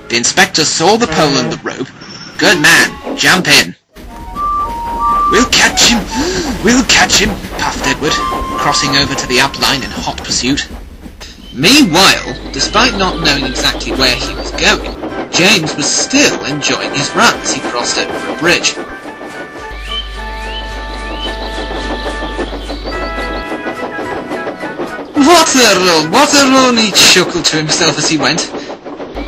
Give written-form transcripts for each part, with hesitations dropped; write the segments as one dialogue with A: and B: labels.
A: The inspector saw the pole and the rope. "Good man, jump in." We'll catch him, puffed Edward, crossing over to the up line in hot pursuit. Meanwhile, despite not knowing exactly where he was going, James was still enjoying his run as he crossed over a bridge. What a run, he chuckled to himself as he went.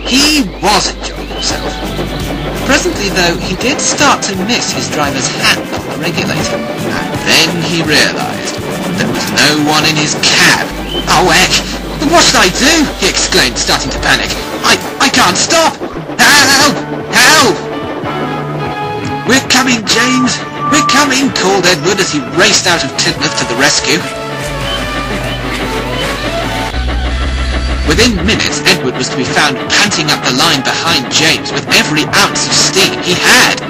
A: He was enjoying himself. Presently, though, he did start to miss his driver's hand on the regulator. And then he realised there was no one in his cab. "Oh, heck! What should I do?" he exclaimed, starting to panic. I can't stop! Help! Help! "We're coming, James! We're coming!" called Edward as he raced out of Tidmouth to the rescue. Within minutes, Edward was to be found panting up the line behind James with every ounce of steam he had.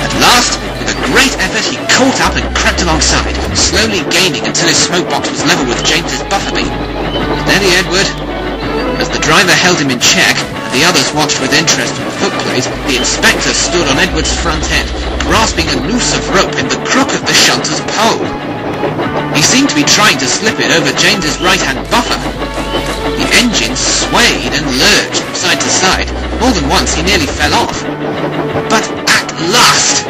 A: At last, with a great effort, he caught up and crept alongside, slowly gaining until his smoke box was level with James's buffer beam. "Steady, Edward." As the driver held him in check, and the others watched with interest from the footplate, the inspector stood on Edward's front end, grasping a noose of rope in the crook of the shunter's pole. He seemed to be trying to slip it over James's right-hand buffer. The engine swayed and lurched from side to side. More than once he nearly fell off. But at last!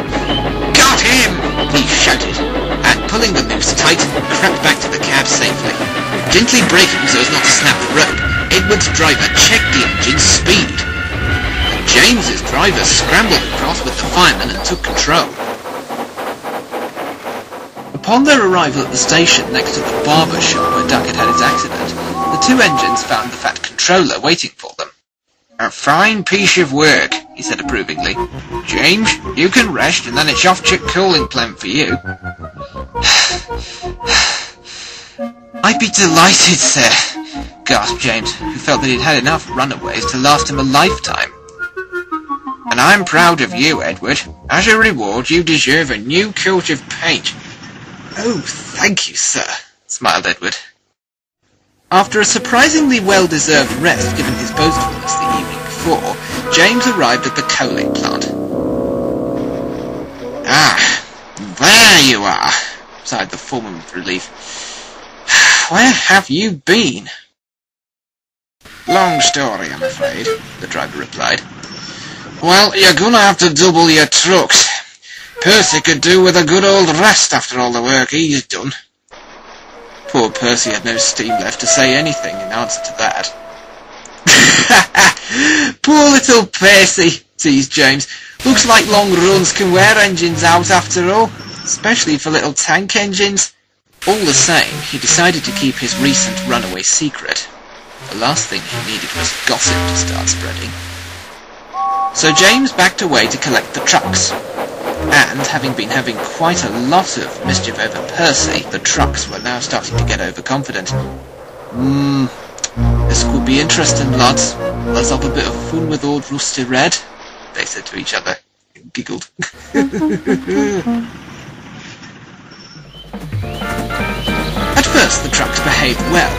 A: "Got him!" he shouted, and pulling the noose tight, crept back to the cab safely. Gently braking so as not to snap the rope, Edward's driver checked the engine's speed. And James's driver scrambled across with the fireman and took control. Upon their arrival at the station next to the barber shop where Duck had had his accident, the two engines found the fat controller waiting for them. "A fine piece of work," he said approvingly. "James, you can rest, and then it's off to cooling plant for you." "I'd be delighted, sir," gasped James, who felt that he'd had enough runaways to last him a lifetime. "And I'm proud of you, Edward. As a reward, you deserve a new coat of paint." "Oh, thank you, sir," smiled Edward. After a surprisingly well-deserved rest given his boastfulness the evening before, James arrived at the coaling plant. "Ah, there you are," sighed the foreman with relief. "Where have you been?" "Long story, I'm afraid," the driver replied. "Well, you're gonna have to double your trucks. Percy could do with a good old rest after all the work he's done." Poor Percy had no steam left to say anything in answer to that. "Poor little Percy," teased James. "Looks like long runs can wear engines out after all, especially for little tank engines." All the same, he decided to keep his recent runaway secret. The last thing he needed was gossip to start spreading. So James backed away to collect the trucks. And, having been having quite a lot of mischief over Percy, the trucks were now starting to get overconfident. This could be interesting, lads. Let's have a bit of fun with old Rusty Red," they said to each other, and giggled. At first the trucks behaved well,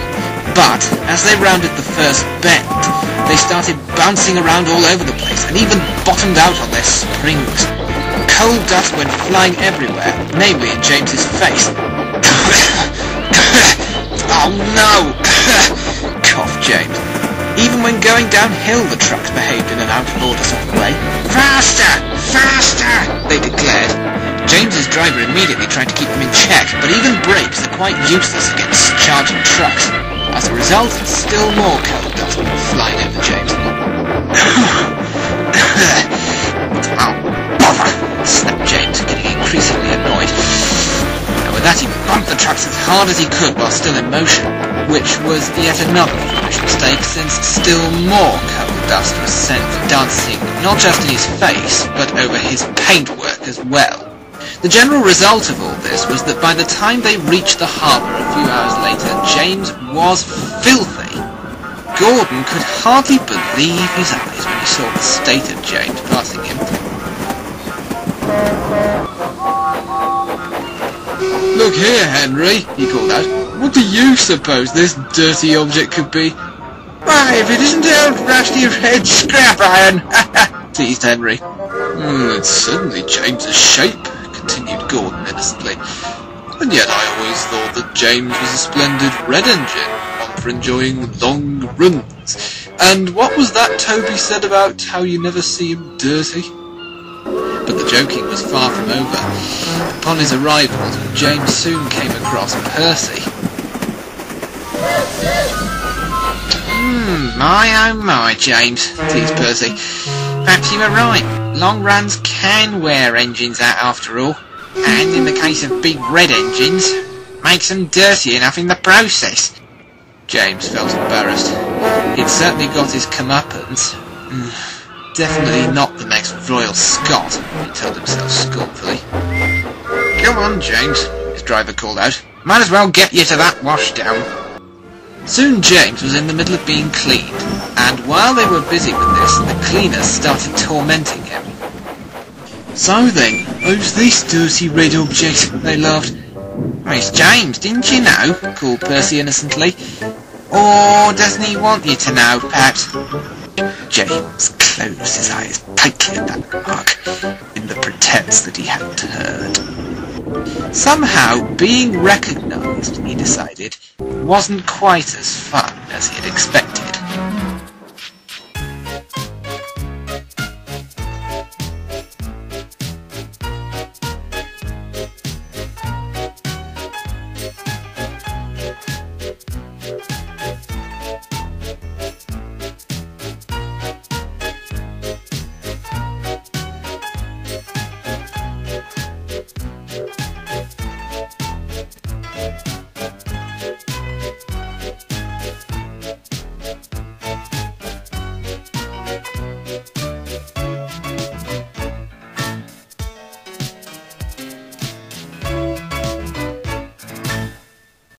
A: but as they rounded the first bend, they started bouncing around all over the place and even bottomed out on their springs. Coal dust went flying everywhere, namely in James's face. "Oh no!" coughed James. Even when going downhill, the trucks behaved in an out-of-order sort of way. "Faster! Faster!" they declared. James's driver immediately tried to keep them in check, but even brakes are quite useless against charging trucks. As a result, still more coal dust went flying over James. "Oh, bother!" snapped James, getting increasingly annoyed. And with that he bumped the trucks as hard as he could while still in motion, which was yet another foolish mistake, since still more coal dust was sent dancing not just in his face, but over his paintwork as well. The general result of all this was that by the time they reached the harbour a few hours later, James was filthy. Gordon could hardly believe his eyes when he saw the state of James passing him. "Look here, Henry," he called out. "What do you suppose this dirty object could be?" Why, if it isn't old rusty red scrap iron! teased Henry. It's certainly James's shape, continued Gordon innocently. And yet I always thought that James was a splendid red engine, one for enjoying long runs. And what was that Toby said about how you never see him dirty? But the joking was far from over. Upon his arrival, James soon came across Percy. My oh my, James, teased Percy. Perhaps you were right. Long runs can wear engines out after all. And in the case of big red engines, makes them dirty enough in the process. James felt embarrassed. He'd certainly got his comeuppance. Definitely not the next Royal Scot, he told himself scornfully. Come on, James, his driver called out. Might as well get you to that washdown. Soon James was in the middle of being cleaned, and while they were busy with this, the cleaners started tormenting him. So then, who's this dirty red object? They laughed. It's James, didn't you know? Called Percy innocently. Or doesn't he want you to know, perhaps? James closed his eyes tightly at that remark, in the pretence that he hadn't heard. Somehow, being recognised, he decided, wasn't quite as fun as he had expected.